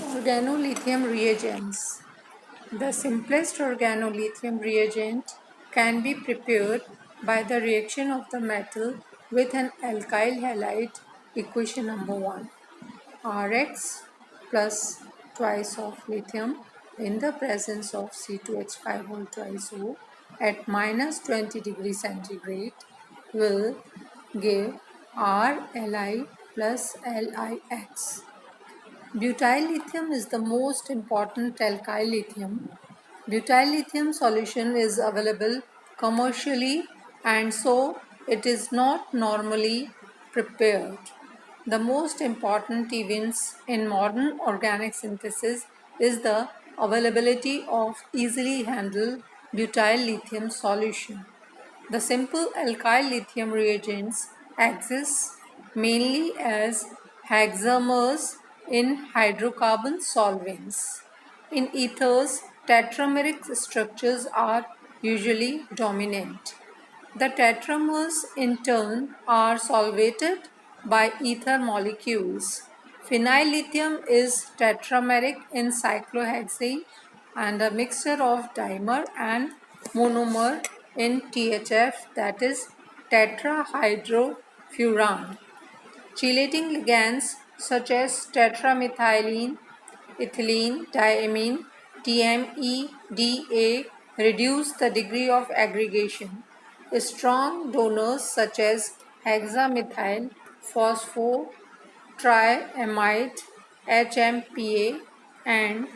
Organolithium reagents. The simplest organolithium reagent can be prepared by the reaction of the metal with an alkyl halide, equation number 1. Rx plus twice of lithium in the presence of C2H5 twice O at minus 20 degrees centigrade will give RLi plus LiX. Butyl lithium is the most important alkyl lithium. Butyl lithium solution is available commercially and so it is not normally prepared. The most important events in modern organic synthesis is the availability of easily handled butyl lithium solution. The simple alkyl lithium reagents exist mainly as hexamers in hydrocarbon solvents. In ethers, tetrameric structures are usually dominant. The tetramers in turn are solvated by ether molecules. Phenyl lithium is tetrameric in cyclohexane and a mixture of dimer and monomer in THF, that is tetrahydrofuran. Chelating ligands such as tetramethylene, ethylene, diamine, TMEDA reduce the degree of aggregation. Strong donors such as hexamethyl phosphotriamide HMPA and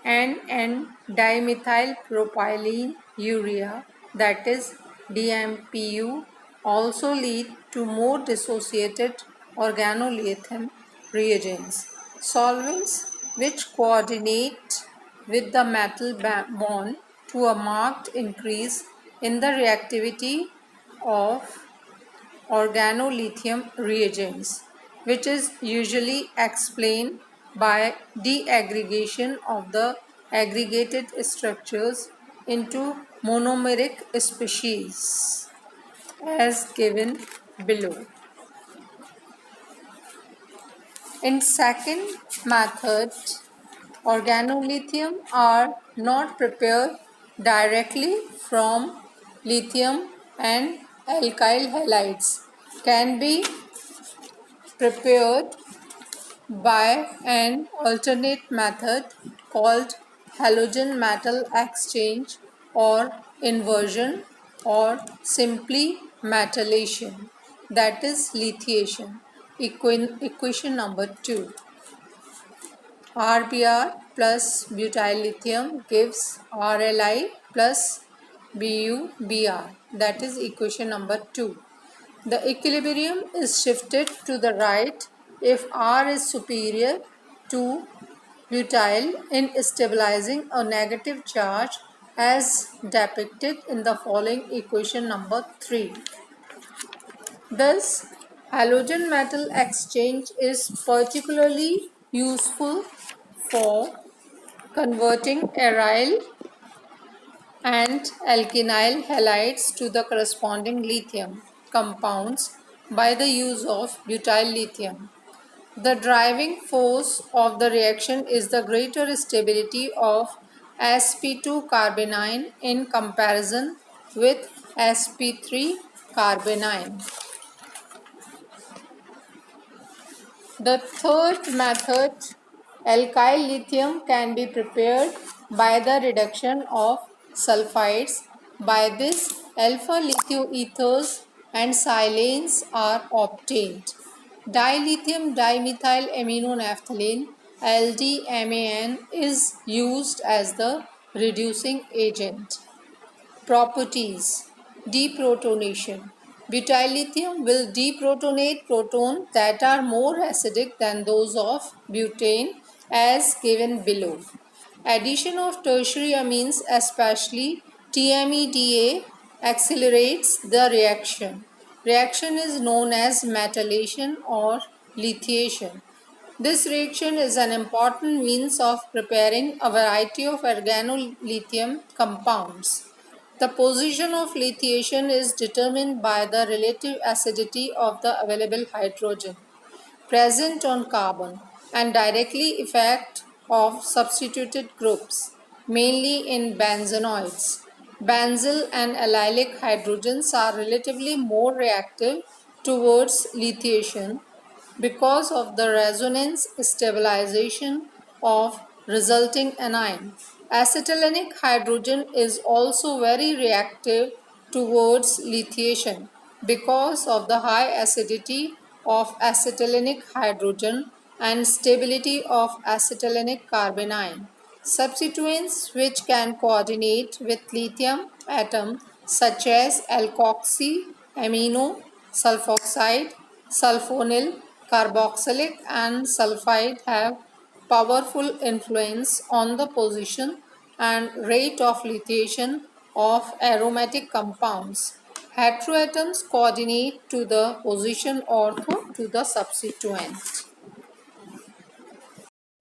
N,N-dimethylpropylene urea, that is DMPU, also lead to more dissociated organolithium reagents. Solvents which coordinate with the metal bond to a marked increase in the reactivity of organolithium reagents, which is usually explained by deaggregation of the aggregated structures into monomeric species, as given below. In second method, organolithium are not prepared directly from lithium and alkyl halides, can be prepared by an alternate method called halogen metal exchange or inversion or simply metallation, that is lithiation. Equation number 2. RBr plus butyl lithium gives RLi plus BuBr, that is equation number 2. The equilibrium is shifted to the right if R is superior to butyl in stabilizing a negative charge as depicted in the following equation number 3. Thus, halogen metal exchange is particularly useful for converting aryl and alkynyl halides to the corresponding lithium compounds by the use of butyl lithium. The driving force of the reaction is the greater stability of sp2 carbanion in comparison with sp3 carbanion. The third method, alkyl lithium, can be prepared by the reduction of sulfides. By this, alpha lithoethers and silanes are obtained. Dilithium dimethyl aminonaphthalene LDMAN is used as the reducing agent. Properties: deprotonation. Butyl lithium will deprotonate protons that are more acidic than those of butane, as given below. Addition of tertiary amines, especially TMEDA, accelerates the reaction. Reaction is known as metallation or lithiation. This reaction is an important means of preparing a variety of organolithium compounds. The position of lithiation is determined by the relative acidity of the available hydrogen present on carbon and directly affect of substituted groups, mainly in benzenoids. Benzyl and allylic hydrogens are relatively more reactive towards lithiation because of the resonance stabilization of resulting anion. Acetylenic hydrogen is also very reactive towards lithiation because of the high acidity of acetylenic hydrogen and stability of acetylenic carbanion. Substituents which can coordinate with lithium atom such as alkoxy, amino, sulfoxide, sulfonyl, carboxylic and sulfide have powerful influence on the position and rate of lithiation of aromatic compounds. Heteroatoms coordinate to the position ortho to the substituent.